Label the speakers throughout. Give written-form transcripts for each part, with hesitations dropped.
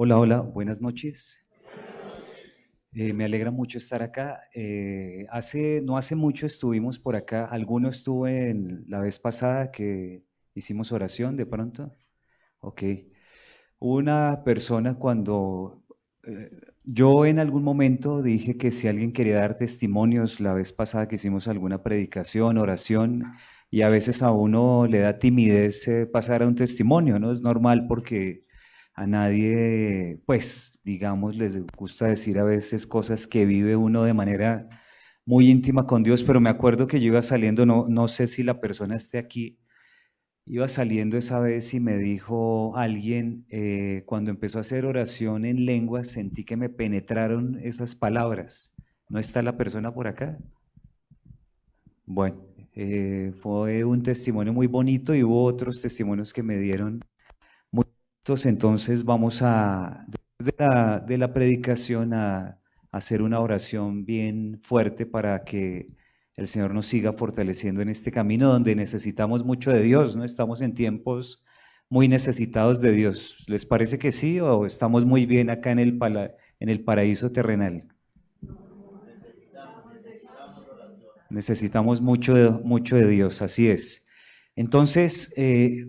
Speaker 1: Hola, hola, buenas noches. Me alegra mucho estar acá. No hace mucho estuvimos por acá. ¿Alguno estuvo en la vez pasada que hicimos oración de pronto? Ok. Una persona cuando yo en algún momento dije que si alguien quería dar testimonios, la vez pasada que hicimos alguna predicación, oración, y a veces a uno le da timidez pasar a un testimonio, ¿no? Es normal porque a nadie, pues, digamos, les gusta decir a veces cosas que vive uno de manera muy íntima con Dios, pero me acuerdo que yo iba saliendo, no sé si la persona esté aquí. Iba saliendo esa vez y me dijo alguien, cuando empezó a hacer oración en lenguas, sentí que me penetraron esas palabras. ¿No está la persona por acá? Bueno, fue un testimonio muy bonito y hubo otros testimonios que me dieron muy bonitos. Entonces vamos a, después de la predicación, a hacer una oración bien fuerte para que el Señor nos siga fortaleciendo en este camino donde necesitamos mucho de Dios, ¿no? Estamos en tiempos muy necesitados de Dios. ¿Les parece que sí o estamos muy bien acá en en el paraíso terrenal? Necesitamos mucho de Dios, así es. Entonces,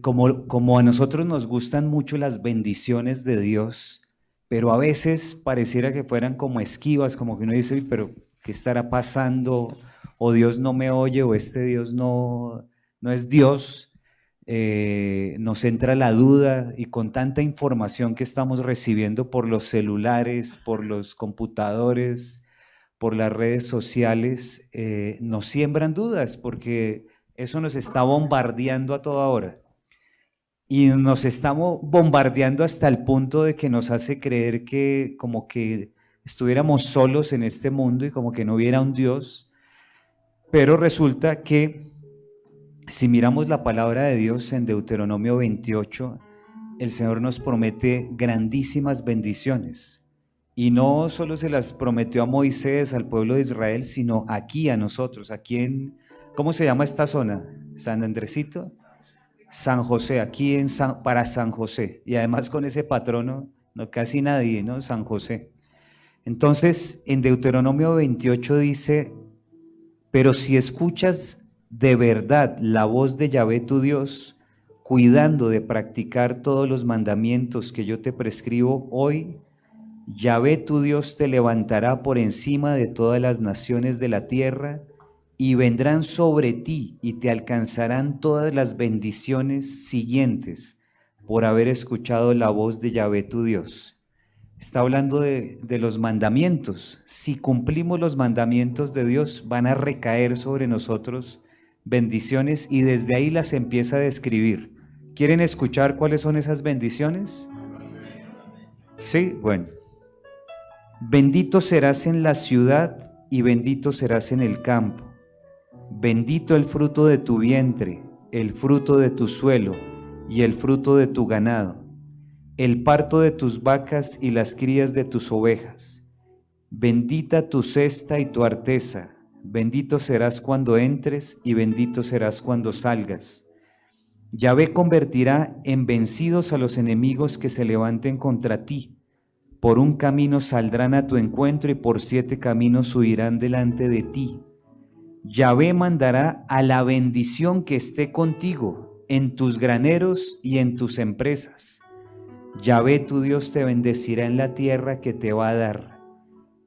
Speaker 1: como a nosotros nos gustan mucho las bendiciones de Dios, pero a veces pareciera que fueran como esquivas, como que uno dice: "Uy, pero ¿qué estará pasando? O Dios no me oye, o este Dios no es Dios". Nos entra la duda y con tanta información que estamos recibiendo por los celulares, por los computadores, por las redes sociales, nos siembran dudas porque eso nos está bombardeando a toda hora. Y nos estamos bombardeando hasta el punto de que nos hace creer que como que estuviéramos solos en este mundo y como que no hubiera un Dios. Pero resulta que si miramos la palabra de Dios en Deuteronomio 28, el Señor nos promete grandísimas bendiciones. Y no solo se las prometió a Moisés, al pueblo de Israel, sino aquí a nosotros, aquí en, ¿cómo se llama esta zona? ¿San Andresito? San José, aquí para San José. Y además con ese patrono, no casi nadie, ¿no? San José. Entonces, en Deuteronomio 28 dice: pero si escuchas de verdad la voz de Yahvé tu Dios, cuidando de practicar todos los mandamientos que yo te prescribo hoy, Yahvé tu Dios te levantará por encima de todas las naciones de la tierra, y vendrán sobre ti y te alcanzarán todas las bendiciones siguientes por haber escuchado la voz de Yahvé tu Dios. Está hablando de los mandamientos. Si cumplimos los mandamientos de Dios, van a recaer sobre nosotros bendiciones y desde ahí las empieza a describir. ¿Quieren escuchar cuáles son esas bendiciones? Sí, bueno. Bendito serás en la ciudad y bendito serás en el campo. Bendito el fruto de tu vientre, el fruto de tu suelo y el fruto de tu ganado, el parto de tus vacas y las crías de tus ovejas. Bendita tu cesta y tu arteza, bendito serás cuando entres y bendito serás cuando salgas. Yahvé convertirá en vencidos a los enemigos que se levanten contra ti. Por un camino saldrán a tu encuentro y por 7 caminos huirán delante de ti. Yahvé mandará a la bendición que esté contigo en tus graneros y en tus empresas. Yahvé tu Dios te bendecirá en la tierra que te va a dar.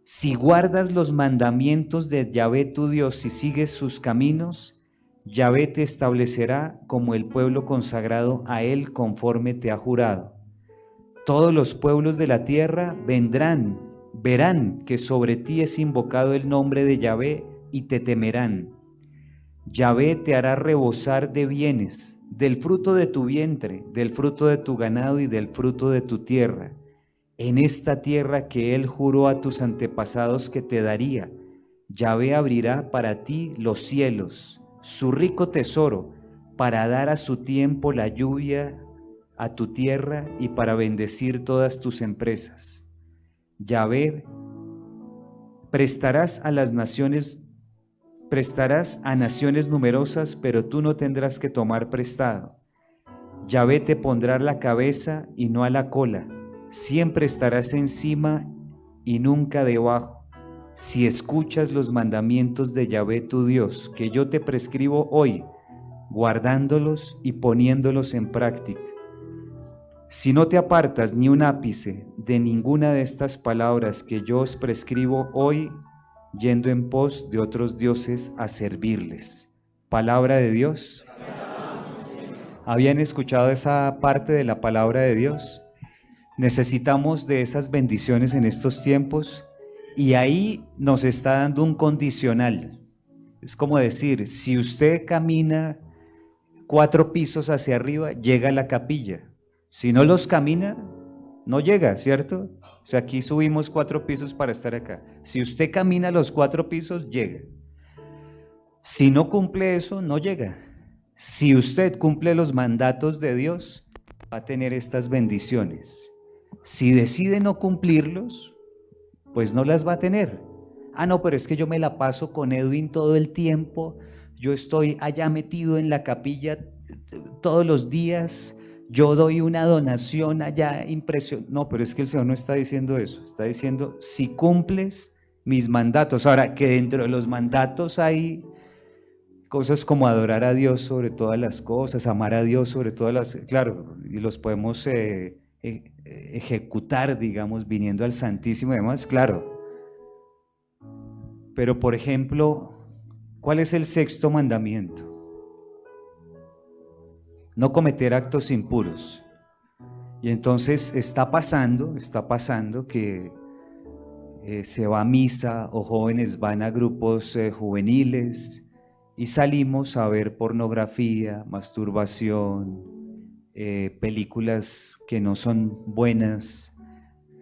Speaker 1: Si guardas los mandamientos de Yahvé tu Dios y sigues sus caminos, Yahvé te establecerá como el pueblo consagrado a él conforme te ha jurado. Todos los pueblos de la tierra verán que sobre ti es invocado el nombre de Yahvé y te temerán. Yahvé te hará rebosar de bienes, del fruto de tu vientre, del fruto de tu ganado y del fruto de tu tierra, en esta tierra que él juró a tus antepasados que te daría. Yahvé abrirá para ti los cielos, su rico tesoro, para dar a su tiempo la lluvia a tu tierra y para bendecir todas tus empresas. Yahvé, prestarás a las naciones, prestarás a naciones numerosas, pero tú no tendrás que tomar prestado. Yahvé te pondrá la cabeza y no a la cola. siempre estarás encima y nunca debajo, si escuchas los mandamientos de Yahvé tu Dios, que yo te prescribo hoy, guardándolos y poniéndolos en práctica. Si no te apartas ni un ápice de ninguna de estas palabras que yo os prescribo hoy, yendo en pos de otros dioses a servirles. Palabra de Dios. ¿Habían escuchado esa parte de la palabra de Dios? Necesitamos de esas bendiciones en estos tiempos y ahí nos está dando un condicional. Es como decir, si usted camina 4 pisos hacia arriba, llega a la capilla. Si no los camina, no llega, ¿cierto? O sea, aquí subimos 4 pisos para estar acá. Si usted camina los 4 pisos, llega. Si no cumple eso, no llega. Si usted cumple los mandatos de Dios, va a tener estas bendiciones. Si decide no cumplirlos, pues no las va a tener. Ah, no, pero es que yo me la paso con Edwin todo el tiempo, yo estoy allá metido en la capilla todos los días, yo doy una donación allá, impresionante. No, pero es que el Señor no está diciendo eso, está diciendo, si cumples mis mandatos. Ahora, que dentro de los mandatos hay cosas como adorar a Dios sobre todas las cosas, amar a Dios sobre todas las, claro, y los podemos ejecutar, digamos, viniendo al Santísimo y demás, claro. Pero, por ejemplo, ¿cuál es el 6.º mandamiento? No cometer actos impuros. Y entonces está pasando que se va a misa o jóvenes van a grupos juveniles y salimos a ver pornografía, masturbación, películas que no son buenas,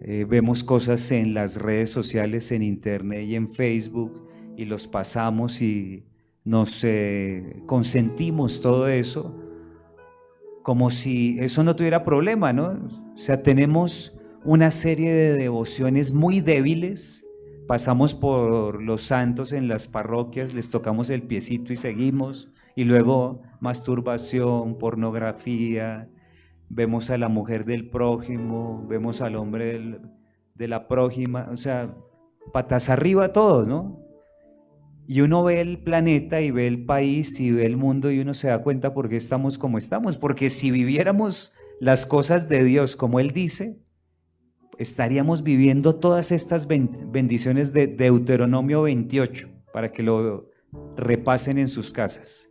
Speaker 1: vemos cosas en las redes sociales, en internet y en Facebook, y los pasamos y nos consentimos todo eso, como si eso no tuviera problema, ¿no? O sea, tenemos una serie de devociones muy débiles, pasamos por los santos en las parroquias, les tocamos el piecito y seguimos, y luego masturbación, pornografía, vemos a la mujer del prójimo, vemos al hombre de la prójima, o sea, patas arriba todo, ¿no? Y uno ve el planeta y ve el país y ve el mundo y uno se da cuenta por qué estamos como estamos, porque si viviéramos las cosas de Dios como Él dice, estaríamos viviendo todas estas bendiciones de Deuteronomio 28, para que lo repasen en sus casas.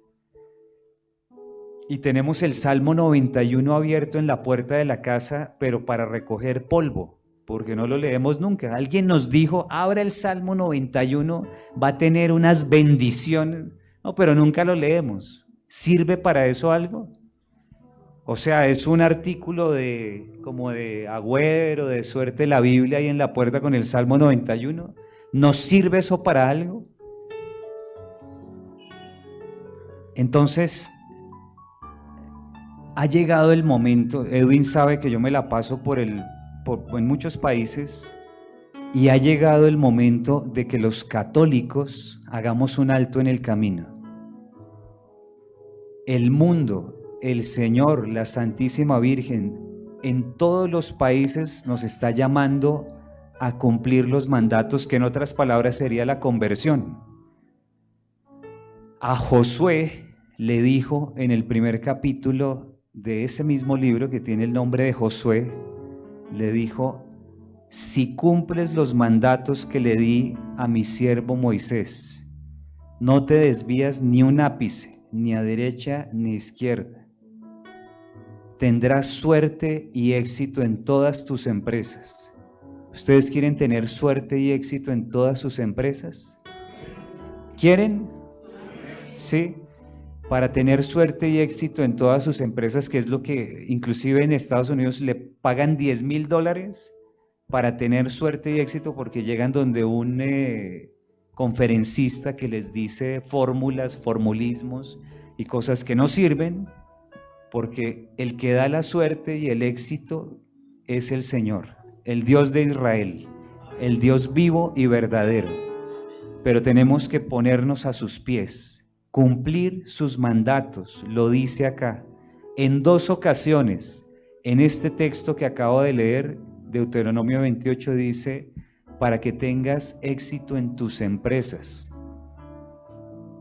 Speaker 1: Y tenemos el Salmo 91 abierto en la puerta de la casa, pero para recoger polvo, porque no lo leemos nunca. Alguien nos dijo, abra el Salmo 91, va a tener unas bendiciones. No, pero nunca lo leemos. ¿Sirve para eso algo? O sea, es un artículo como de agüero, de suerte, la Biblia ahí en la puerta con el Salmo 91. ¿Nos sirve eso para algo? Entonces, ha llegado el momento, Edwin sabe que yo me la paso en muchos países, y ha llegado el momento de que los católicos hagamos un alto en el camino. El mundo, el Señor, la Santísima Virgen, en todos los países nos está llamando a cumplir los mandatos, que en otras palabras sería la conversión. A Josué le dijo en el primer capítulo de ese mismo libro que tiene el nombre de Josué, le dijo, si cumples los mandatos que le di a mi siervo Moisés, no te desvías ni un ápice, ni a derecha ni a izquierda, tendrás suerte y éxito en todas tus empresas. ¿Ustedes quieren tener suerte y éxito en todas sus empresas? ¿Quieren? Sí. Para tener suerte y éxito en todas sus empresas, que es lo que inclusive en Estados Unidos le pagan $10,000 para tener suerte y éxito, porque llegan donde un conferencista que les dice fórmulas, formulismos y cosas que no sirven, porque el que da la suerte y el éxito es el Señor, el Dios de Israel, el Dios vivo y verdadero. Pero tenemos que ponernos a sus pies, cumplir sus mandatos, lo dice acá. En 2 ocasiones, en este texto que acabo de leer, Deuteronomio 28 dice, para que tengas éxito en tus empresas.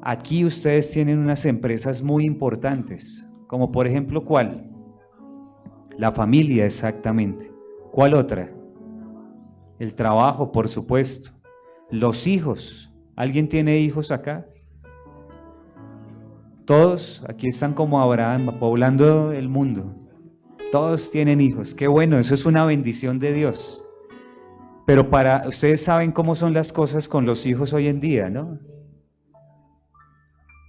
Speaker 1: Aquí ustedes tienen unas empresas muy importantes, como por ejemplo, ¿cuál? La familia, exactamente. ¿Cuál otra? El trabajo, por supuesto. Los hijos. ¿Alguien tiene hijos acá? Todos aquí están como Abraham, poblando el mundo. Todos tienen hijos. Qué bueno, eso es una bendición de Dios. Pero ustedes saben cómo son las cosas con los hijos hoy en día, ¿no?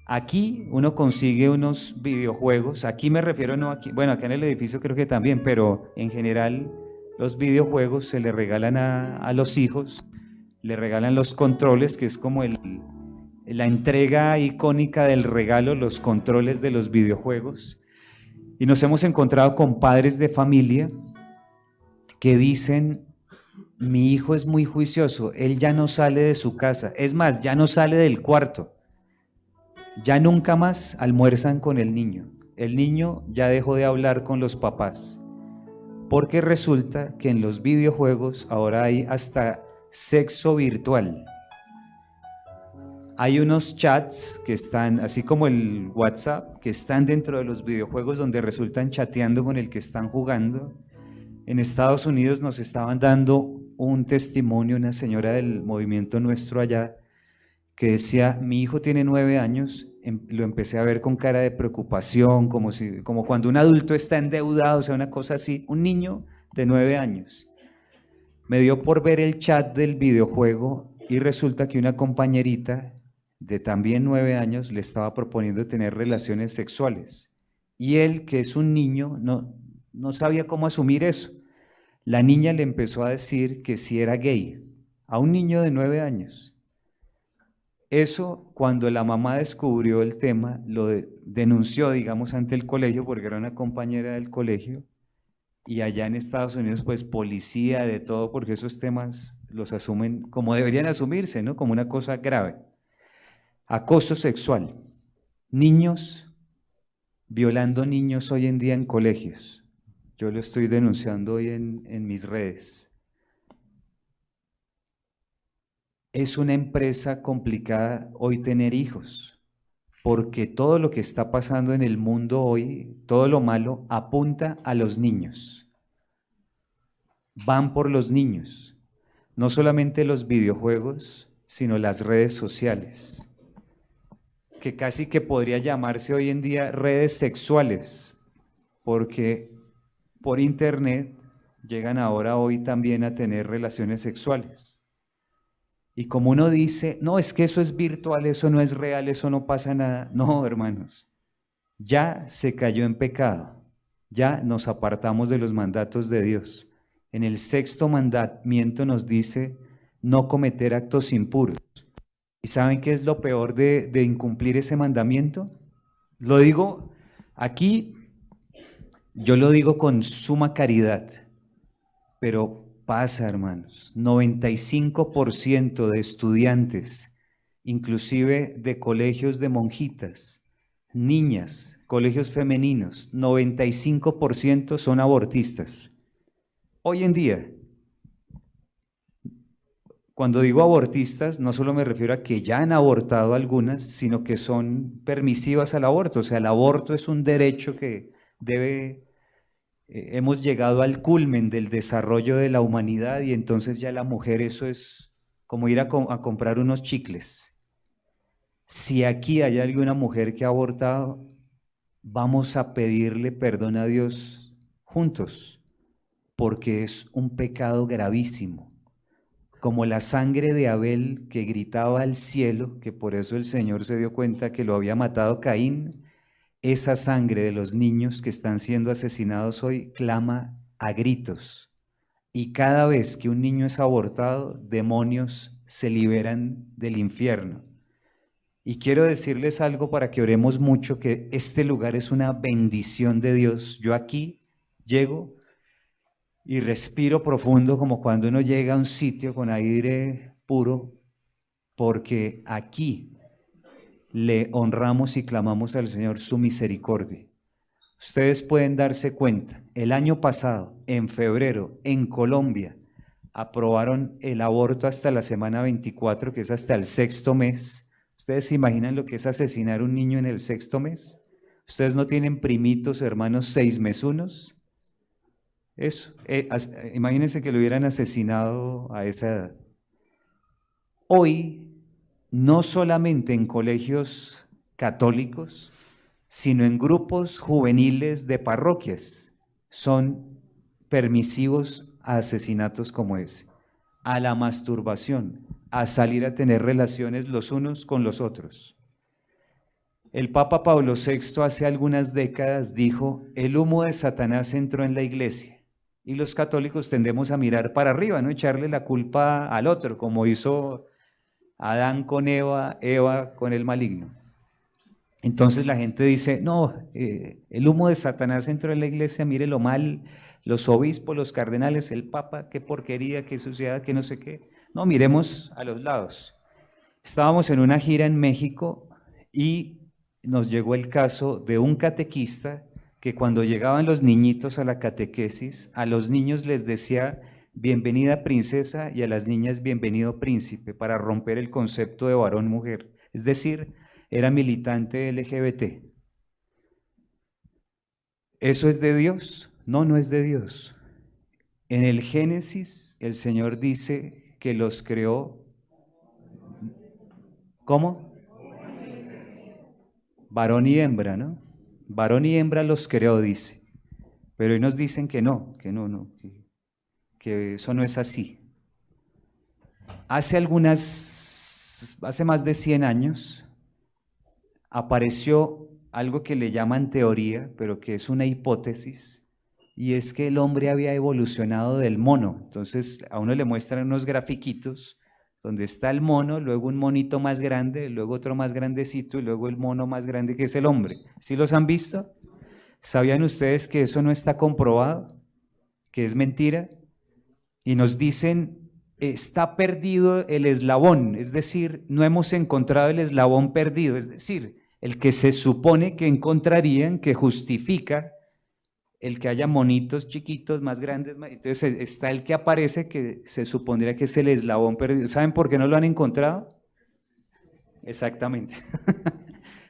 Speaker 1: Aquí uno consigue unos videojuegos, aquí me refiero no aquí, bueno, acá en el edificio creo que también, pero en general los videojuegos se le regalan a los hijos, le regalan los controles, que es como la entrega icónica del regalo, los controles de los videojuegos. Y nos hemos encontrado con padres de familia que dicen, mi hijo es muy juicioso, él ya no sale de su casa, es más, ya no sale del cuarto. Ya nunca más almuerzan con el niño ya dejó de hablar con los papás, porque resulta que en los videojuegos ahora hay hasta sexo virtual. Hay unos chats que están, así como el WhatsApp, que están dentro de los videojuegos donde resultan chateando con el que están jugando. En Estados Unidos nos estaban dando un testimonio, una señora del movimiento nuestro allá, que decía, mi hijo tiene 9 años, lo empecé a ver con cara de preocupación, como cuando un adulto está endeudado, o sea, una cosa así, un niño de 9 años. Me dio por ver el chat del videojuego y resulta que una compañerita de también 9 años le estaba proponiendo tener relaciones sexuales. Y él, que es un niño, no sabía cómo asumir eso. La niña le empezó a decir que si era gay, a un niño de 9 años. Eso, cuando la mamá descubrió el tema, denunció, digamos, ante el colegio, porque era una compañera del colegio, y allá en Estados Unidos, pues policía, de todo, porque esos temas los asumen como deberían asumirse, ¿no? Como una cosa grave. Acoso sexual. Niños violando niños hoy en día en colegios. Yo lo estoy denunciando hoy en mis redes. Es una empresa complicada hoy tener hijos, porque todo lo que está pasando en el mundo hoy, todo lo malo, apunta a los niños. Van por los niños, no solamente los videojuegos, sino las redes sociales, que casi que podría llamarse hoy en día redes sexuales, porque por internet llegan ahora hoy también a tener relaciones sexuales. Y como uno dice, no, es que eso es virtual, eso no es real, eso no pasa nada. No, hermanos, ya se cayó en pecado, ya nos apartamos de los mandatos de Dios. En el sexto mandamiento nos dice no cometer actos impuros. ¿Y saben qué es lo peor de incumplir ese mandamiento? Lo digo aquí, yo lo digo con suma caridad, pero pasa, hermanos. 95% de estudiantes, inclusive de colegios de monjitas, niñas, colegios femeninos, 95% son abortistas. Hoy en día, cuando digo abortistas, no solo me refiero a que ya han abortado algunas, sino que son permisivas al aborto. O sea, el aborto es un derecho que hemos llegado al culmen del desarrollo de la humanidad y entonces ya la mujer eso es como ir a comprar unos chicles. Si aquí hay alguna mujer que ha abortado, vamos a pedirle perdón a Dios juntos, porque es un pecado gravísimo. Como la sangre de Abel que gritaba al cielo, que por eso el Señor se dio cuenta que lo había matado Caín, esa sangre de los niños que están siendo asesinados hoy clama a gritos. Y cada vez que un niño es abortado, demonios se liberan del infierno. Y quiero decirles algo para que oremos mucho, que este lugar es una bendición de Dios. Yo aquí llego y respiro profundo como cuando uno llega a un sitio con aire puro, porque aquí le honramos y clamamos al Señor su misericordia. Ustedes pueden darse cuenta, el año pasado, en febrero, en Colombia, aprobaron el aborto hasta la semana 24, que es hasta el sexto mes. ¿Ustedes se imaginan lo que es asesinar a un niño en el sexto mes? ¿Ustedes no tienen primitos, hermanos, 6 mesunos? Eso, imagínense que lo hubieran asesinado a esa edad. Hoy, no solamente en colegios católicos, sino en grupos juveniles de parroquias, son permisivos a asesinatos como ese, a la masturbación, a salir a tener relaciones los unos con los otros. El Papa Pablo VI hace algunas décadas dijo, el humo de Satanás entró en la iglesia. Y los católicos tendemos a mirar para arriba, no echarle la culpa al otro, como hizo Adán con Eva, Eva con el maligno. Entonces la gente dice, no, el humo de Satanás entró en la iglesia, mire lo mal, los obispos, los cardenales, el papa, qué porquería, qué suciedad, qué no sé qué. No, miremos a los lados. Estábamos en una gira en México y nos llegó el caso de un catequista que cuando llegaban los niñitos a la catequesis, a los niños les decía bienvenida princesa y a las niñas bienvenido príncipe para romper el concepto de varón-mujer. Es decir, era militante LGBT. ¿Eso es de Dios? No, no es de Dios. En el Génesis el Señor dice que los creó, ¿cómo? Varón y hembra, ¿no? Varón y hembra los creó, dice. Pero hoy nos dicen que no, que eso no es así. Hace más de 100 años, apareció algo que le llaman teoría, pero que es una hipótesis, y es que el hombre había evolucionado del mono. Entonces a uno le muestran unos grafiquitos donde está el mono, luego un monito más grande, luego otro más grandecito y luego el mono más grande que es el hombre. ¿Sí los han visto? ¿Sabían ustedes que eso no está comprobado? ¿Que es mentira? Y nos dicen, está perdido el eslabón, es decir, no hemos encontrado el eslabón perdido, es decir, el que se supone que encontrarían, que justifica el que haya monitos chiquitos, más grandes, entonces está el que aparece que se supondría que es el eslabón perdido. ¿Saben por qué no lo han encontrado? Exactamente.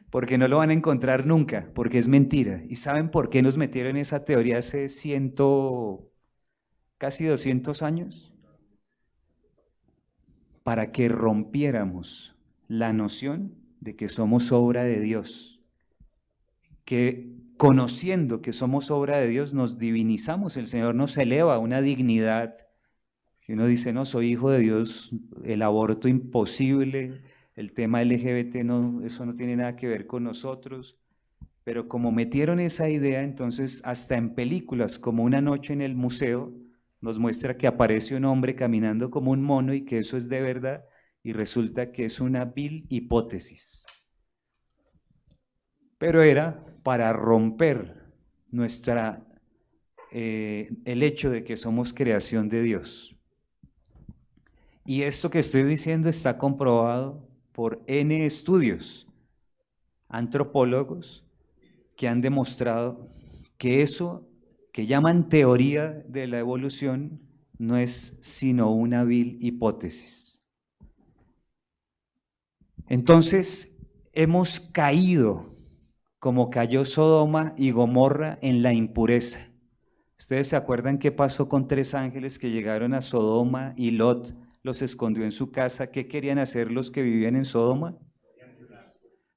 Speaker 1: Porque no lo van a encontrar nunca, porque es mentira. ¿Y saben por qué nos metieron esa teoría hace casi 200 años? Para que rompiéramos la noción de que somos obra de Dios, que conociendo que somos obra de Dios nos divinizamos, el Señor nos eleva a una dignidad, que uno dice, no, soy hijo de Dios, el aborto imposible, el tema LGBT, no, eso no tiene nada que ver con nosotros, pero como metieron esa idea, entonces hasta en películas como Una noche en el museo, nos muestra que aparece un hombre caminando como un mono y que eso es de verdad, y resulta que es una vil hipótesis. Pero era para romper el hecho de que somos creación de Dios. Y esto que estoy diciendo está comprobado por N estudios, antropólogos, que han demostrado que eso que llaman teoría de la evolución no es sino una vil hipótesis. Entonces, hemos caído como cayó Sodoma y Gomorra en la impureza. ¿Ustedes se acuerdan qué pasó con 3 ángeles que llegaron a Sodoma y Lot los escondió en su casa? ¿Qué querían hacer los que vivían en Sodoma?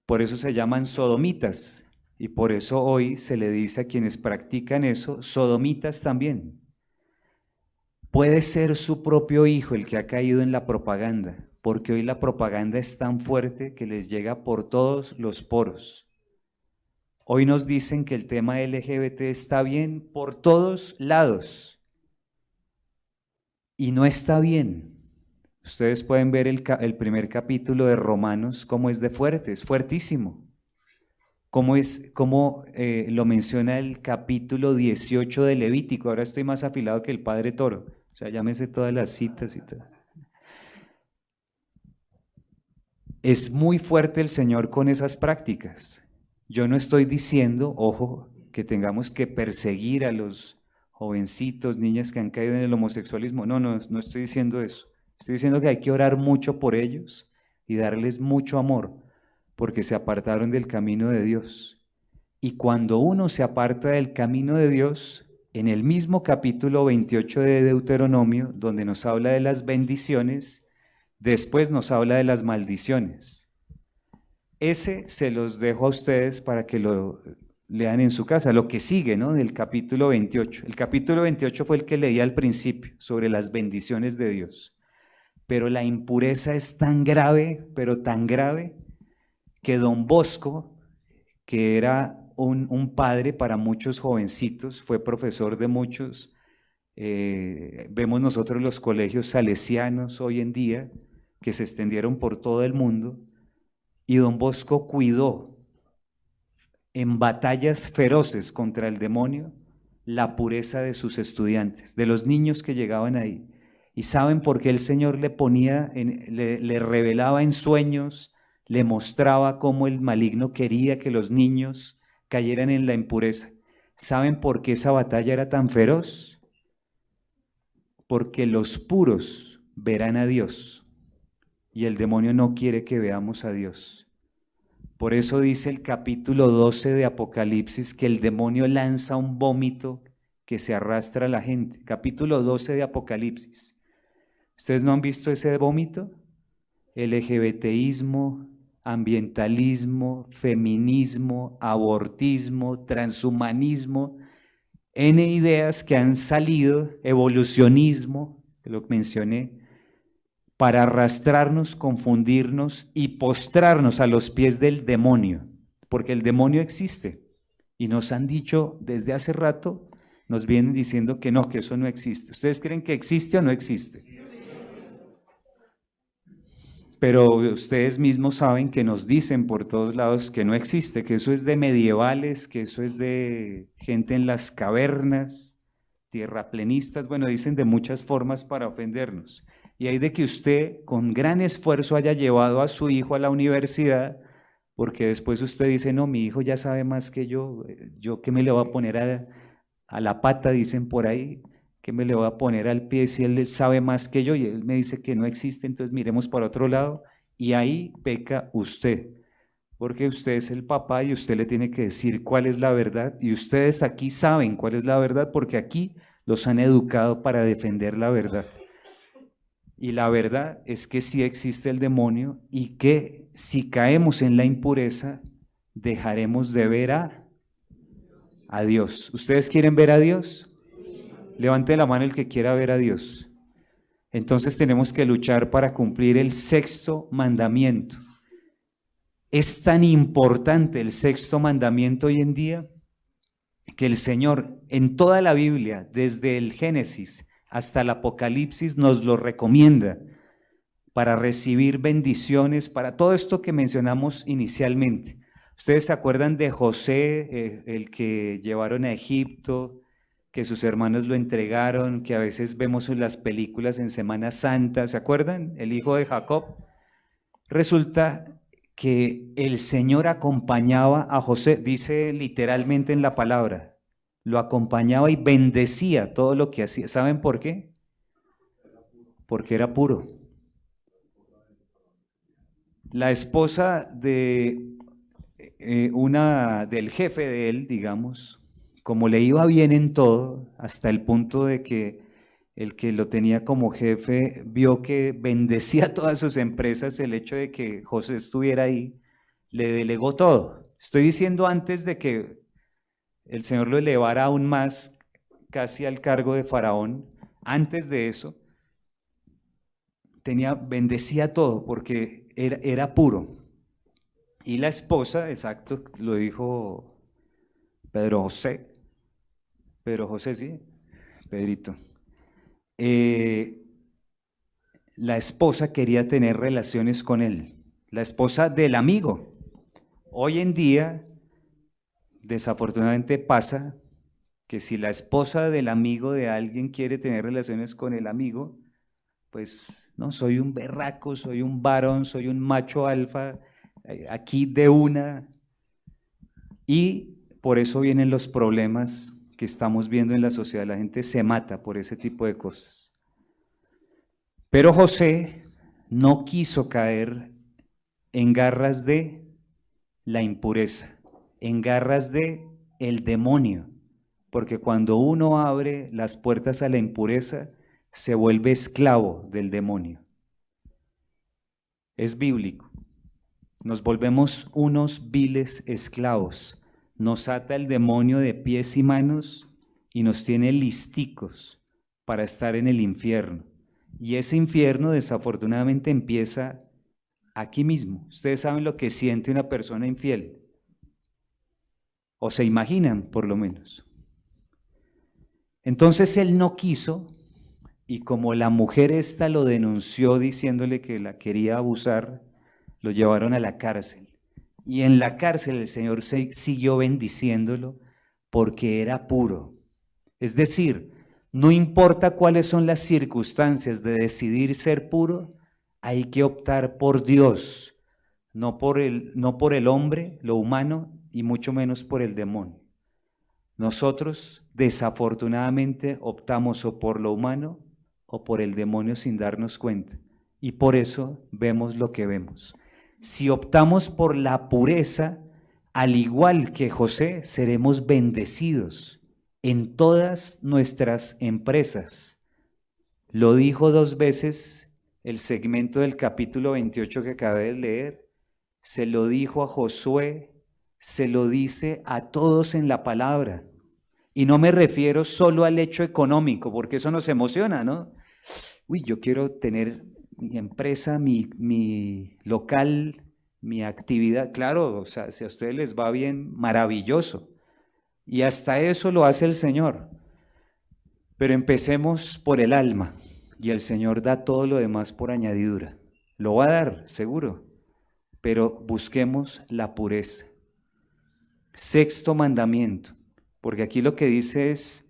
Speaker 1: Por eso se llaman sodomitas. Y por eso hoy se le dice a quienes practican eso, sodomitas también. Puede ser su propio hijo el que ha caído en la propaganda, porque hoy la propaganda es tan fuerte que les llega por todos los poros. Hoy nos dicen que el tema LGBT está bien por todos lados y no está bien. Ustedes pueden ver el primer capítulo de Romanos, cómo es de fuerte, es fuertísimo. Cómo lo menciona el capítulo 18 de Levítico. Ahora estoy más afilado que el padre Toro. O sea, ya me sé todas las citas y todo. Es muy fuerte el Señor con esas prácticas. Yo no estoy diciendo, ojo, que tengamos que perseguir a los jovencitos, niñas que han caído en el homosexualismo. No, no, no estoy diciendo eso. Estoy diciendo que hay que orar mucho por ellos y darles mucho amor, porque se apartaron del camino de Dios. Y cuando uno se aparta del camino de Dios, en el mismo capítulo 28 de Deuteronomio, donde nos habla de las bendiciones, después nos habla de las maldiciones. Ese se los dejo a ustedes para que lo lean en su casa, lo que sigue, ¿no? Del capítulo 28. El capítulo 28 fue el que leí al principio, sobre las bendiciones de Dios. Pero la impureza es tan grave, pero tan grave, que don Bosco, que era un padre para muchos jovencitos, fue profesor de muchos, vemos nosotros los colegios salesianos hoy en día, que se extendieron por todo el mundo, y don Bosco cuidó en batallas feroces contra el demonio la pureza de sus estudiantes, de los niños que llegaban ahí. ¿Y saben por qué el Señor le ponía, le revelaba en sueños, le mostraba cómo el maligno quería que los niños cayeran en la impureza? ¿Saben por qué esa batalla era tan feroz? Porque los puros verán a Dios y el demonio no quiere que veamos a Dios. Por eso dice el capítulo 12 de Apocalipsis que el demonio lanza un vómito que se arrastra a la gente. Capítulo 12 de Apocalipsis. ¿Ustedes no han visto ese vómito? LGBTismo, ambientalismo, feminismo, abortismo, transhumanismo, N ideas que han salido, evolucionismo, que lo mencioné, para arrastrarnos, confundirnos y postrarnos a los pies del demonio, porque el demonio existe y nos han dicho desde hace rato, nos vienen diciendo que no, que eso no existe. ¿Ustedes creen que existe o no existe? Pero ustedes mismos saben que nos dicen por todos lados que no existe, que eso es de medievales, que eso es de gente en las cavernas, tierraplenistas, bueno, dicen de muchas formas para ofendernos. Y hay de que usted con gran esfuerzo haya llevado a su hijo a la universidad, porque después usted dice, no, mi hijo ya sabe más que yo qué me le voy a poner a la pata, dicen por ahí, que me le voy a poner al pie si él sabe más que yo y él me dice que no existe, entonces miremos para otro lado y ahí peca usted, porque usted es el papá y usted le tiene que decir cuál es la verdad y ustedes aquí saben cuál es la verdad porque aquí los han educado para defender la verdad. Y la verdad es que sí existe el demonio y que si caemos en la impureza, dejaremos de ver a Dios. ¿Ustedes quieren ver a Dios? Levante la mano el que quiera ver a Dios. Entonces tenemos que luchar para cumplir el sexto mandamiento. Es tan importante el sexto mandamiento hoy en día que el Señor en toda la Biblia, desde el Génesis hasta el Apocalipsis, nos lo recomienda para recibir bendiciones, para todo esto que mencionamos inicialmente. ¿Ustedes se acuerdan de José, el que llevaron a Egipto, que sus hermanos lo entregaron, que a veces vemos en las películas en Semana Santa? ¿Se acuerdan? El hijo de Jacob. Resulta que el Señor acompañaba a José, dice literalmente en la palabra, lo acompañaba y bendecía todo lo que hacía. ¿Saben por qué? Porque era puro. La esposa de del jefe de él, digamos, como le iba bien en todo, hasta el punto de que el que lo tenía como jefe vio que bendecía todas sus empresas, el hecho de que José estuviera ahí, le delegó todo. Estoy diciendo antes de que el Señor lo elevara aún más, casi al cargo de faraón. Antes de eso, bendecía todo porque era puro. Y la esposa, exacto, lo dijo Pedro José, sí, Pedrito. La esposa quería tener relaciones con él, la esposa del amigo. Hoy en día, desafortunadamente pasa que si la esposa del amigo de alguien quiere tener relaciones con el amigo, pues no, soy un berraco, soy un varón, soy un macho alfa, aquí de una. Y por eso vienen los problemas que estamos viendo en la sociedad. La gente se mata por ese tipo de cosas. Pero José no quiso caer en garras de la impureza, en garras de el demonio, porque cuando uno abre las puertas a la impureza, se vuelve esclavo del demonio. Es bíblico. Nos volvemos unos viles esclavos. Nos ata el demonio de pies y manos y nos tiene listicos para estar en el infierno. Y ese infierno desafortunadamente empieza aquí mismo. Ustedes saben lo que siente una persona infiel. O se imaginan, por lo menos. Entonces él no quiso, y como la mujer esta lo denunció diciéndole que la quería abusar, lo llevaron a la cárcel. Y en la cárcel el Señor siguió bendiciéndolo porque era puro. Es decir, no importa cuáles son las circunstancias de decidir ser puro, hay que optar por Dios, no por el hombre, lo humano, y mucho menos por el demonio. Nosotros desafortunadamente optamos o por lo humano o por el demonio sin darnos cuenta, y por eso vemos lo que vemos. Si optamos por la pureza, al igual que José, seremos bendecidos en todas nuestras empresas. Lo dijo 2 veces el segmento del capítulo 28 que acabé de leer, se lo dijo a Josué, se lo dice a todos en la palabra. Y no me refiero solo al hecho económico, porque eso nos emociona, ¿no? Uy, yo quiero tener mi empresa, mi local, mi actividad. Claro, o sea, si a ustedes les va bien, maravilloso. Y hasta eso lo hace el Señor. Pero empecemos por el alma, y el Señor da todo lo demás por añadidura. Lo va a dar, seguro, pero busquemos la pureza. 6º mandamiento, porque aquí lo que dice es,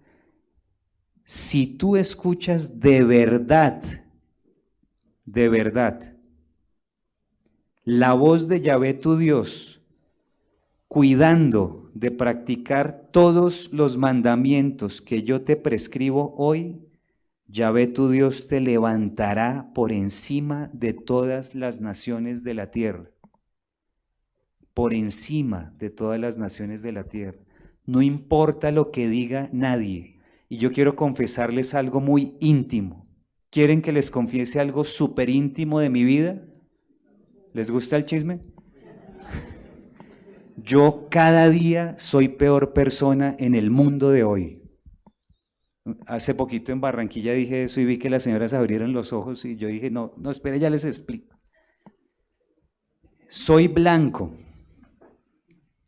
Speaker 1: si tú escuchas de verdad, la voz de Yahvé tu Dios, cuidando de practicar todos los mandamientos que yo te prescribo hoy, Yahvé tu Dios te levantará por encima de todas las naciones de la tierra. Por encima de todas las naciones de la tierra. No importa lo que diga nadie. Y yo quiero confesarles algo muy íntimo. ¿Quieren que les confiese algo súper íntimo de mi vida? ¿Les gusta el chisme? Yo cada día soy peor persona en el mundo de hoy. Hace poquito en Barranquilla dije eso y vi que las señoras abrieron los ojos y yo dije, no, espere, ya les explico. Soy blanco,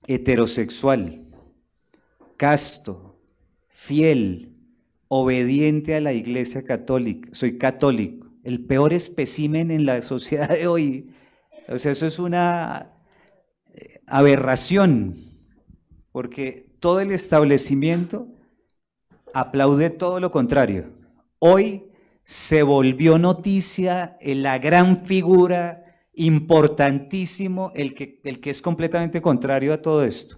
Speaker 1: heterosexual, casto, fiel, obediente a la Iglesia católica, soy católico, el peor espécimen en la sociedad de hoy. O sea, eso es una aberración, porque todo el establecimiento aplaude todo lo contrario. Hoy se volvió noticia en la gran figura, importantísimo, el que es completamente contrario a todo esto.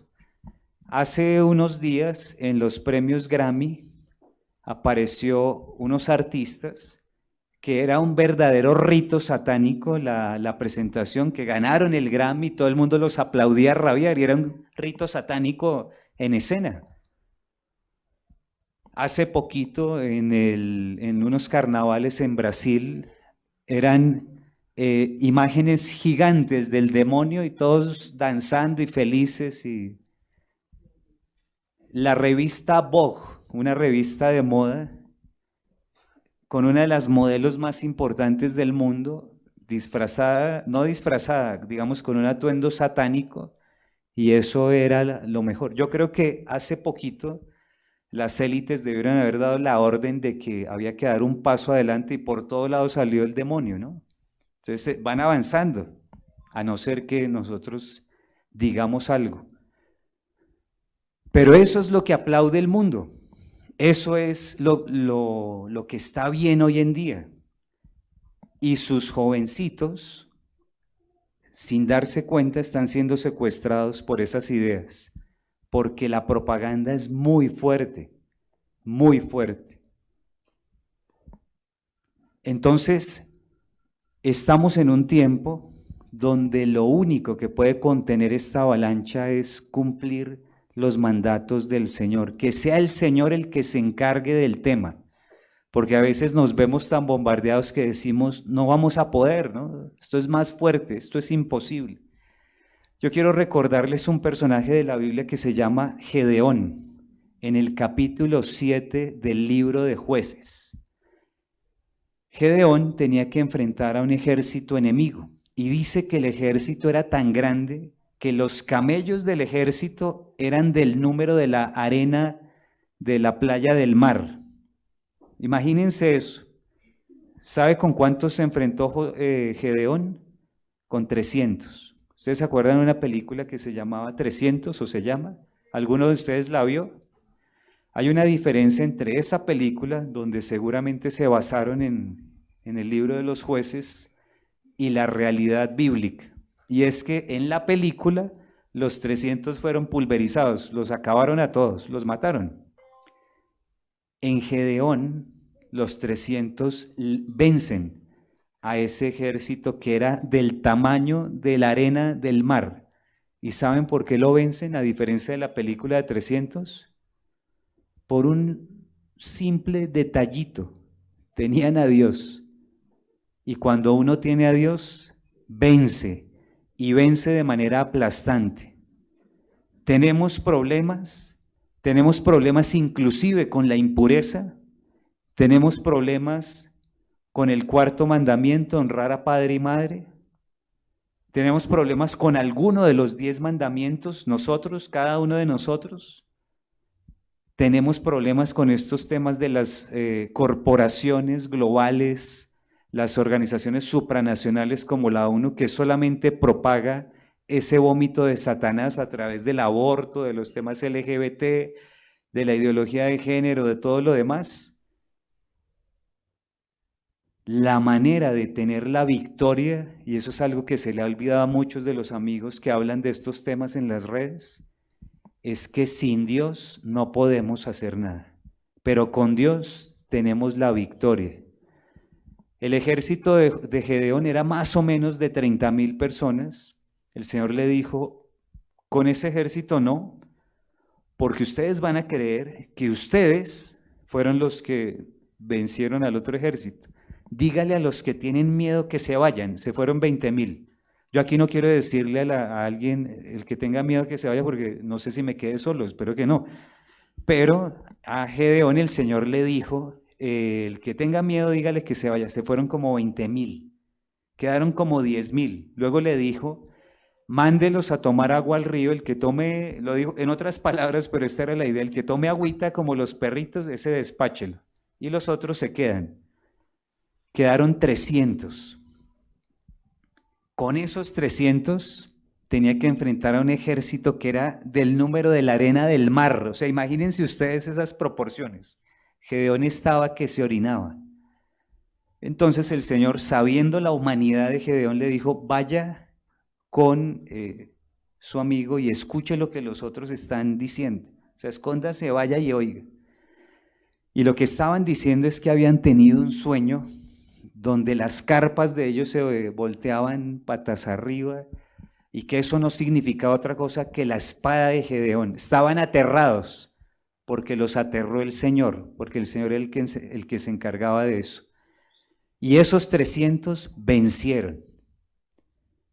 Speaker 1: Hace unos días en los premios Grammy apareció unos artistas que era un verdadero rito satánico la presentación, que ganaron el Grammy, todo el mundo los aplaudía a rabiar y era un rito satánico en escena. Hace poquito en unos carnavales en Brasil eran imágenes gigantes del demonio y todos danzando y felices. Y la revista Vogue, una revista de moda, con una de las modelos más importantes del mundo, disfrazada, no disfrazada, digamos con un atuendo satánico, y eso era lo mejor. Yo creo que hace poquito las élites debieron haber dado la orden de que había que dar un paso adelante y por todos lados salió el demonio, ¿no? Entonces van avanzando, a no ser que nosotros digamos algo. Pero eso es lo que aplaude el mundo. Eso es lo que está bien hoy en día. Y sus jovencitos, sin darse cuenta, están siendo secuestrados por esas ideas. porque la propaganda es muy fuerte, muy fuerte. Entonces, estamos en un tiempo donde lo único que puede contener esta avalancha es cumplir los mandatos del Señor, que sea el Señor el que se encargue del tema, porque a veces nos vemos tan bombardeados que decimos, no vamos a poder, ¿no? Esto es más fuerte, esto es imposible. Yo quiero recordarles un personaje de la Biblia que se llama Gedeón, en el capítulo 7 del libro de Jueces. Gedeón tenía que enfrentar a un ejército enemigo y dice que el ejército era tan grande que los camellos del ejército eran del número de la arena de la playa del mar. Imagínense eso. ¿Sabe con cuántos se enfrentó Gedeón? Con 300. ¿Ustedes se acuerdan de una película que se llamaba 300 o se llama? ¿Alguno de ustedes la vio? Hay una diferencia entre esa película, donde seguramente se basaron en el libro de los jueces, y la realidad bíblica. Y es que en la película los 300 fueron pulverizados, los acabaron a todos, los mataron. En Gedeón los 300 vencen a ese ejército que era del tamaño de la arena del mar. ¿Y saben por qué lo vencen a diferencia de la película de 300? Por un simple detallito. Tenían a Dios. Y cuando uno tiene a Dios, vence. Y vence de manera aplastante. Tenemos problemas inclusive con la impureza. Tenemos problemas con el cuarto mandamiento, honrar a padre y madre. Tenemos problemas con alguno de los 10 mandamientos, nosotros, cada uno de nosotros. Tenemos problemas con estos temas de las corporaciones globales, las organizaciones supranacionales como la ONU, que solamente propaga ese vómito de Satanás a través del aborto, de los temas LGBT, de la ideología de género, de todo lo demás. La manera de tener la victoria, y eso es algo que se le ha olvidado a muchos de los amigos que hablan de estos temas en las redes, es que sin Dios no podemos hacer nada, pero con Dios tenemos la victoria. El ejército de Gedeón era más o menos de 30,000 personas. El Señor le dijo, con ese ejército no, porque ustedes van a creer que ustedes fueron los que vencieron al otro ejército. Dígale a los que tienen miedo que se vayan, se fueron 20,000. Yo aquí no quiero decirle a alguien, el que tenga miedo que se vaya, porque no sé si me quede solo, espero que no. Pero a Gedeón el Señor le dijo, el que tenga miedo, dígale que se vaya. Se fueron como 20,000, quedaron como 10,000. Luego le dijo, mándelos a tomar agua al río, el que tome, lo dijo en otras palabras, pero esta era la idea, el que tome agüita como los perritos, ese despáchelo, y los otros se quedan. Quedaron 300. Con esos 300 tenía que enfrentar a un ejército que era del número de la arena del mar. O sea, imagínense ustedes esas proporciones. Gedeón estaba que se orinaba. Entonces el Señor, sabiendo la humanidad de Gedeón, le dijo, vaya con su amigo y escuche lo que los otros están diciendo. O sea, escóndase, vaya y oiga. Y lo que estaban diciendo es que habían tenido un sueño donde las carpas de ellos se volteaban patas arriba y que eso no significaba otra cosa que la espada de Gedeón. Estaban aterrados porque los aterró el Señor, porque el Señor era el que se encargaba de eso. Y esos 300 vencieron.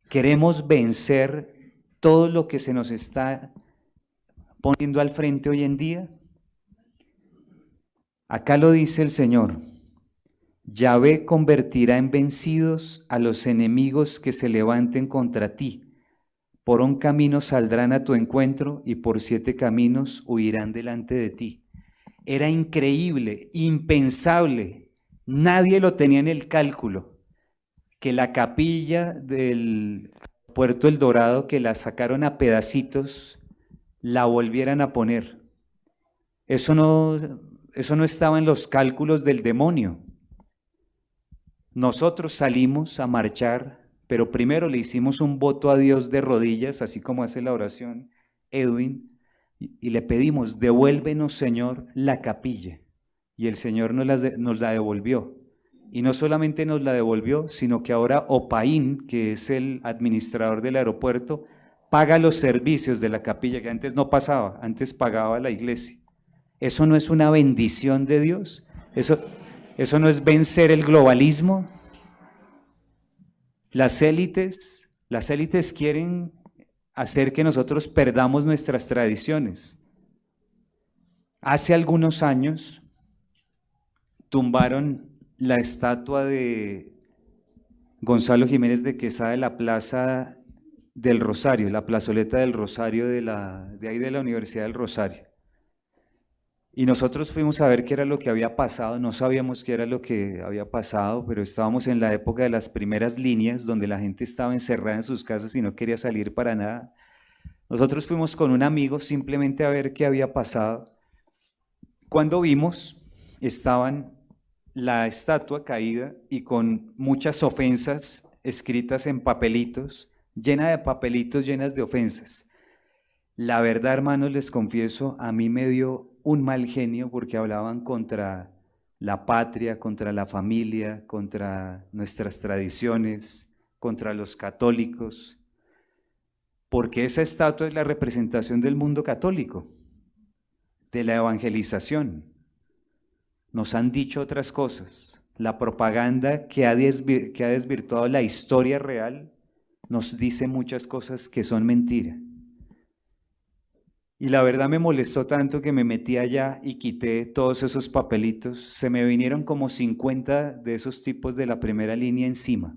Speaker 1: Queremos vencer todo lo que se nos está poniendo al frente hoy en día. Acá lo dice el Señor. Yahvé convertirá en vencidos a los enemigos que se levanten contra ti. Por un camino saldrán a tu encuentro y por 7 caminos huirán delante de ti. Era increíble, impensable. Nadie lo tenía en el cálculo. Que la capilla del Puerto El Dorado, que la sacaron a pedacitos, la volvieran a poner. Eso no estaba en los cálculos del demonio. Nosotros salimos a marchar, pero primero le hicimos un voto a Dios de rodillas, así como hace la oración Edwin, y le pedimos, devuélvenos, Señor, la capilla. Y el Señor nos la devolvió. Y no solamente nos la devolvió, sino que ahora Opaín, que es el administrador del aeropuerto, paga los servicios de la capilla, que antes no pasaba, antes pagaba la iglesia. ¿Eso no es una bendición de Dios? ¿Eso no es vencer el globalismo? Las élites quieren hacer que nosotros perdamos nuestras tradiciones. Hace algunos años tumbaron la estatua de Gonzalo Jiménez de Quesada de la Plaza del Rosario, la plazoleta del Rosario de ahí de la Universidad del Rosario. Y nosotros fuimos a ver qué era lo que había pasado, no sabíamos qué era lo que había pasado, pero estábamos en la época de las primeras líneas, donde la gente estaba encerrada en sus casas y no quería salir para nada. Nosotros fuimos con un amigo simplemente a ver qué había pasado. Cuando vimos, estaban la estatua caída y con muchas ofensas escritas en papelitos, llena de papelitos, llenas de ofensas. La verdad, hermanos, les confieso, a mí me dio un mal genio porque hablaban contra la patria, contra la familia, contra nuestras tradiciones, contra los católicos, porque esa estatua es la representación del mundo católico, de la evangelización. Nos han dicho otras cosas. La propaganda que ha desvirtuado la historia real nos dice muchas cosas que son mentira. Y la verdad me molestó tanto que me metí allá y quité todos esos papelitos. Se me vinieron como 50 de esos tipos de la primera línea encima.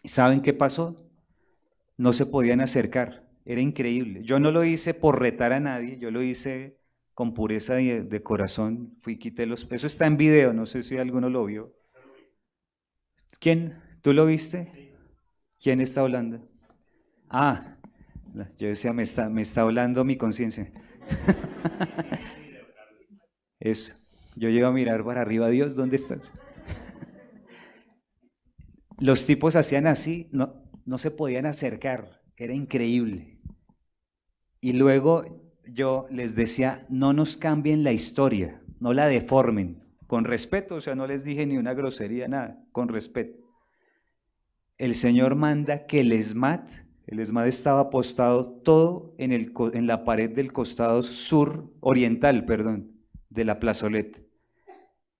Speaker 1: ¿Saben qué pasó? No se podían acercar. Era increíble. Yo no lo hice por retar a nadie, yo lo hice con pureza de corazón. Fui, quité los... Eso está en video, no sé si alguno lo vio. ¿Quién? ¿Tú lo viste? ¿Quién está hablando? Ah, yo decía, me está hablando mi conciencia. Eso. Yo llego a mirar para arriba, Dios, ¿dónde estás? Los tipos hacían así, no se podían acercar, era increíble. Y luego yo les decía, no nos cambien la historia, no la deformen, con respeto, o sea, no les dije ni una grosería, nada, con respeto. El Señor manda que el ESMAD estaba apostado todo en la pared del costado oriental, perdón, de la plazoleta.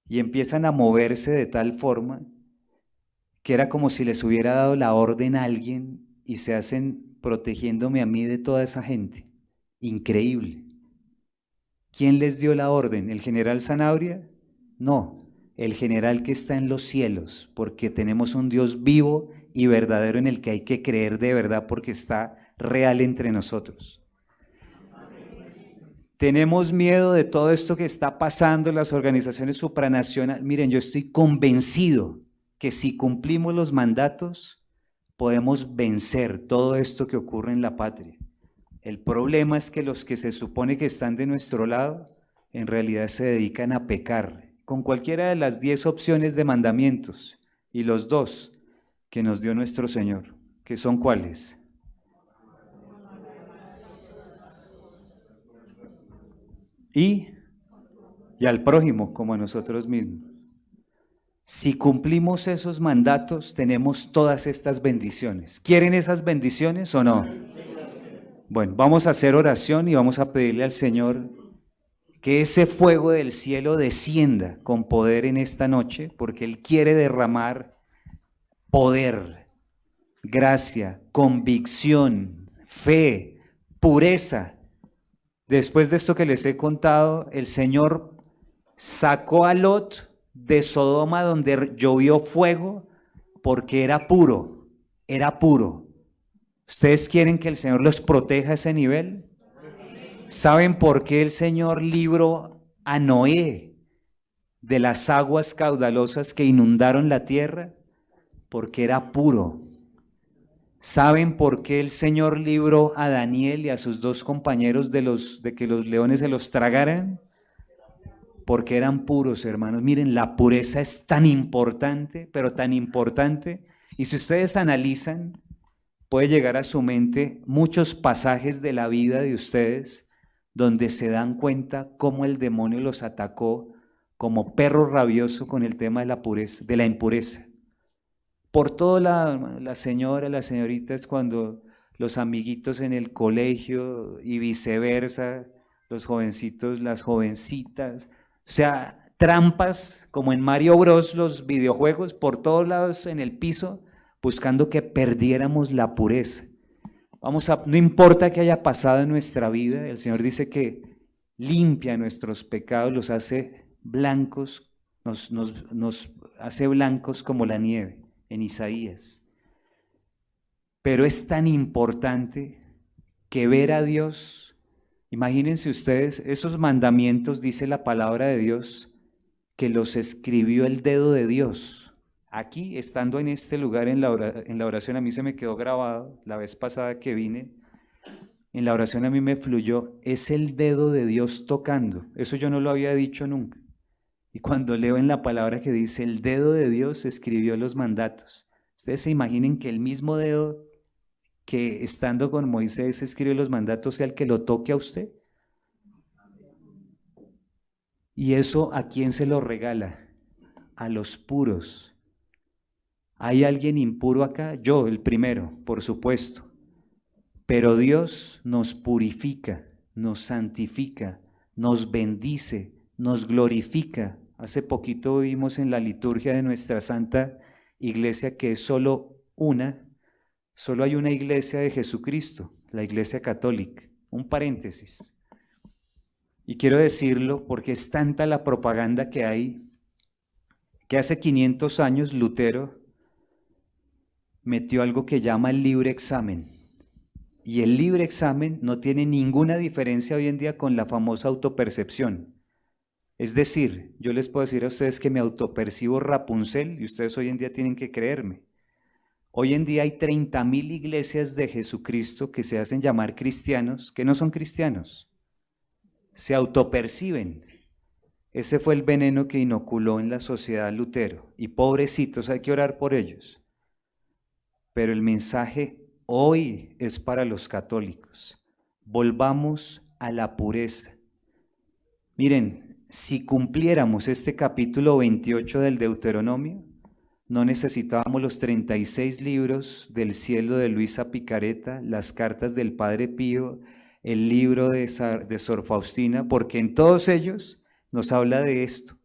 Speaker 1: Y empiezan a moverse de tal forma que era como si les hubiera dado la orden a alguien y se hacen protegiéndome a mí de toda esa gente. Increíble. ¿Quién les dio la orden? ¿El general Zanabria? No, el general que está en los cielos, porque tenemos un Dios vivo y verdadero en el que hay que creer de verdad porque está real entre nosotros. Tenemos miedo de todo esto que está pasando en las organizaciones supranacionales. Miren, yo estoy convencido que si cumplimos los mandatos, podemos vencer todo esto que ocurre en la patria. El problema es que los que se supone que están de nuestro lado, en realidad se dedican a pecar con cualquiera de las 10 opciones de mandamientos y los 2 que nos dio nuestro Señor, que son ¿cuáles? Y al prójimo como a nosotros mismos. Si cumplimos esos mandatos, tenemos todas estas bendiciones. ¿Quieren esas bendiciones o no? Bueno, vamos a hacer oración y vamos a pedirle al Señor que ese fuego del cielo descienda con poder en esta noche, porque Él quiere derramar poder, gracia, convicción, fe, pureza. Después de esto que les he contado, el Señor sacó a Lot de Sodoma donde llovió fuego porque era puro, era puro. ¿Ustedes quieren que el Señor los proteja a ese nivel? ¿Saben por qué el Señor libró a Noé de las aguas caudalosas que inundaron la tierra? Porque era puro. ¿Saben por qué el Señor libró a Daniel y a sus 2 compañeros de que los leones se los tragaran? Porque eran puros, hermanos. Miren, la pureza es tan importante, pero tan importante. Y si ustedes analizan, puede llegar a su mente muchos pasajes de la vida de ustedes donde se dan cuenta cómo el demonio los atacó como perro rabioso con el tema de la pureza, de la impureza. Por toda la señora, las señoritas, cuando los amiguitos en el colegio y viceversa, los jovencitos, las jovencitas, o sea, trampas como en Mario Bros, los videojuegos, por todos lados en el piso, buscando que perdiéramos la pureza. No importa qué haya pasado en nuestra vida, el Señor dice que limpia nuestros pecados, los hace blancos, nos hace blancos como la nieve en Isaías. Pero es tan importante que ver a Dios, imagínense ustedes, esos mandamientos, dice la palabra de Dios, que los escribió el dedo de Dios. Aquí, estando en este lugar en la oración, a mí se me quedó grabado, la vez pasada que vine, en la oración a mí me fluyó, es el dedo de Dios tocando. Eso yo no lo había dicho nunca. Y cuando leo en la palabra que dice, el dedo de Dios escribió los mandatos. Ustedes se imaginen que el mismo dedo que estando con Moisés escribió los mandatos sea el que lo toque a usted. ¿Y eso a quién se lo regala? A los puros. ¿Hay alguien impuro acá? Yo, el primero, por supuesto. Pero Dios nos purifica, nos santifica, nos bendice, nos glorifica. Hace poquito vimos en la liturgia de nuestra Santa Iglesia que es solo hay una iglesia de Jesucristo, la Iglesia Católica. Un paréntesis. Y quiero decirlo porque es tanta la propaganda que hay, que hace 500 años Lutero metió algo que llama el libre examen. Y el libre examen no tiene ninguna diferencia hoy en día con la famosa autopercepción. Es decir, yo les puedo decir a ustedes que me autopercibo Rapunzel y ustedes hoy en día tienen que creerme. Hoy en día hay 30.000 iglesias de Jesucristo que se hacen llamar cristianos, que no son cristianos. Se autoperciben. Ese fue el veneno que inoculó en la sociedad Lutero. Y pobrecitos, hay que orar por ellos. Pero el mensaje hoy es para los católicos. Volvamos a la pureza. Miren, si cumpliéramos este capítulo 28 del Deuteronomio, no necesitábamos los 36 libros del cielo de Luisa Picareta, las cartas del Padre Pío, el libro de Sor Faustina, porque en todos ellos nos habla de esto,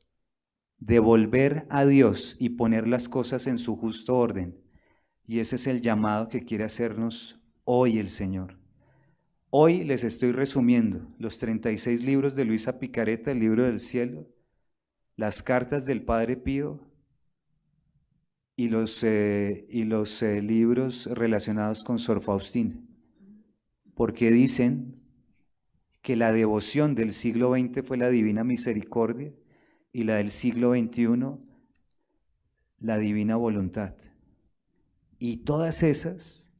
Speaker 1: de volver a Dios y poner las cosas en su justo orden. Y ese es el llamado que quiere hacernos hoy el Señor. Hoy les estoy resumiendo los 36 libros de Luisa Picareta, el libro del cielo, las cartas del Padre Pío y los libros relacionados con Sor Faustina, porque dicen que la devoción del siglo XX fue la Divina Misericordia y la del siglo XXI la Divina Voluntad. Y todas esas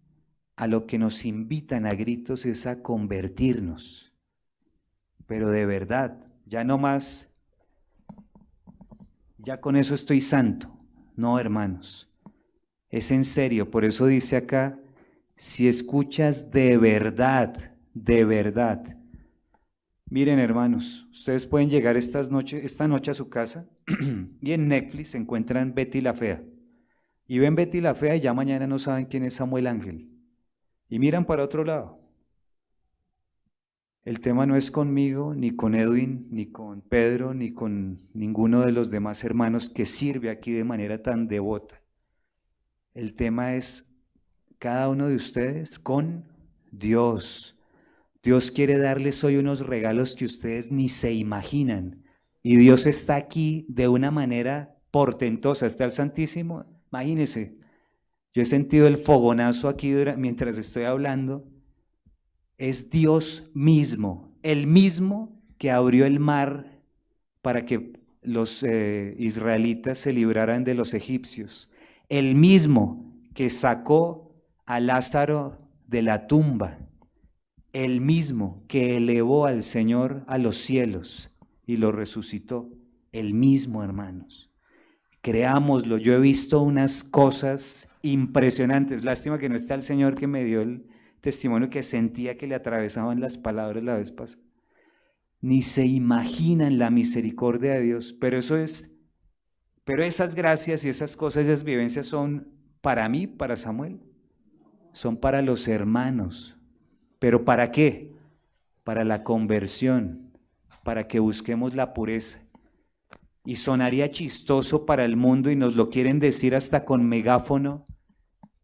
Speaker 1: a lo que nos invitan a gritos es a convertirnos, pero de verdad, ya no más, ya con eso estoy santo. No, hermanos, es en serio, por eso dice acá, si escuchas de verdad, miren hermanos, ustedes pueden llegar esta noche a su casa y en Netflix encuentran Betty la Fea, y ven Betty la Fea y ya mañana no saben quién es Samuel Ángel, y miran para otro lado. El tema no es conmigo, ni con Edwin, ni con Pedro, ni con ninguno de los demás hermanos que sirve aquí de manera tan devota. El tema es cada uno de ustedes con Dios. Dios quiere darles hoy unos regalos que ustedes ni se imaginan. Y Dios está aquí de una manera portentosa. Está el Santísimo. Imagínense, yo he sentido el fogonazo aquí mientras estoy hablando. Es Dios mismo, el mismo que abrió el mar para que los israelitas se libraran de los egipcios, el mismo que sacó a Lázaro de la tumba, el mismo que elevó al Señor a los cielos y lo resucitó, el mismo, hermanos. Creámoslo, yo he visto unas cosas impresionantes, lástima que no está el Señor que me dio el testimonio que sentía que le atravesaban las palabras la vez pasada. ni se imaginan la misericordia de Dios, pero esas gracias y esas cosas, esas vivencias son para mí, para Samuel, son para los hermanos. ¿Pero para qué? Para la conversión, para que busquemos la pureza. Y sonaría chistoso para el mundo, y nos lo quieren decir hasta con megáfono,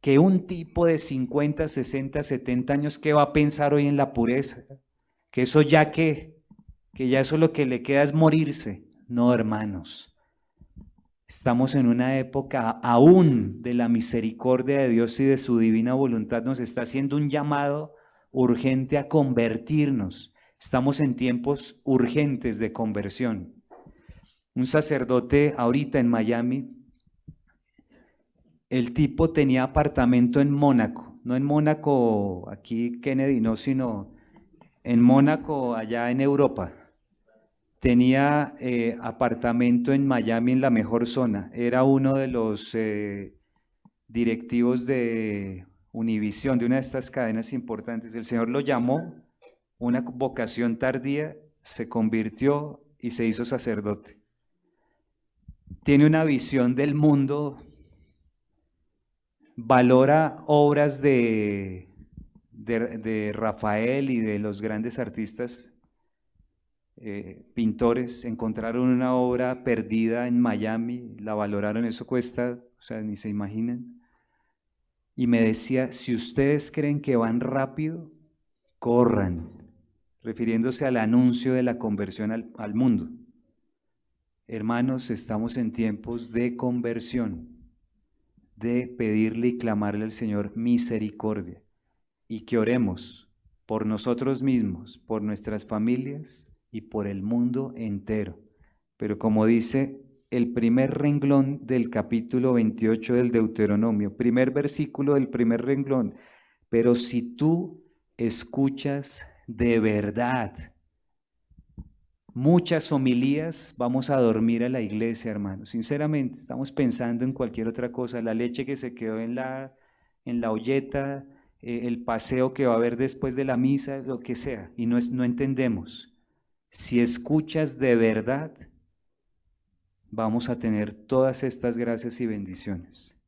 Speaker 1: que un tipo de 50, 60, 70 años, ¿qué va a pensar hoy en la pureza? Que eso ya que ya eso lo que le queda es morirse. No, hermanos. Estamos en una época aún de la misericordia de Dios y de su divina voluntad. Nos está haciendo un llamado urgente a convertirnos. Estamos en tiempos urgentes de conversión. Un sacerdote ahorita en Miami, el tipo tenía apartamento en Mónaco, no en Mónaco, aquí Kennedy, no, sino en Mónaco, allá en Europa. Tenía apartamento en Miami en la mejor zona. Era uno de los directivos de Univisión, de una de estas cadenas importantes. El Señor lo llamó, una vocación tardía, se convirtió y se hizo sacerdote. Tiene una visión del mundo, valora obras de Rafael y de los grandes artistas pintores. Encontraron una obra perdida en Miami, la valoraron, eso cuesta, o sea, ni se imaginan. Y me decía, si ustedes creen que van rápido, corran, refiriéndose al anuncio de la conversión al mundo. Hermanos, estamos en tiempos de conversión, de pedirle y clamarle al Señor misericordia, y que oremos por nosotros mismos, por nuestras familias y por el mundo entero. Pero como dice el primer renglón del capítulo 28 del Deuteronomio, primer versículo del primer renglón, pero si tú escuchas de verdad, muchas homilías, vamos a dormir a la iglesia, hermanos. Sinceramente, estamos pensando en cualquier otra cosa, la leche que se quedó en la olleta, el paseo que va a haber después de la misa, lo que sea, y no entendemos. Si escuchas de verdad, vamos a tener todas estas gracias y bendiciones.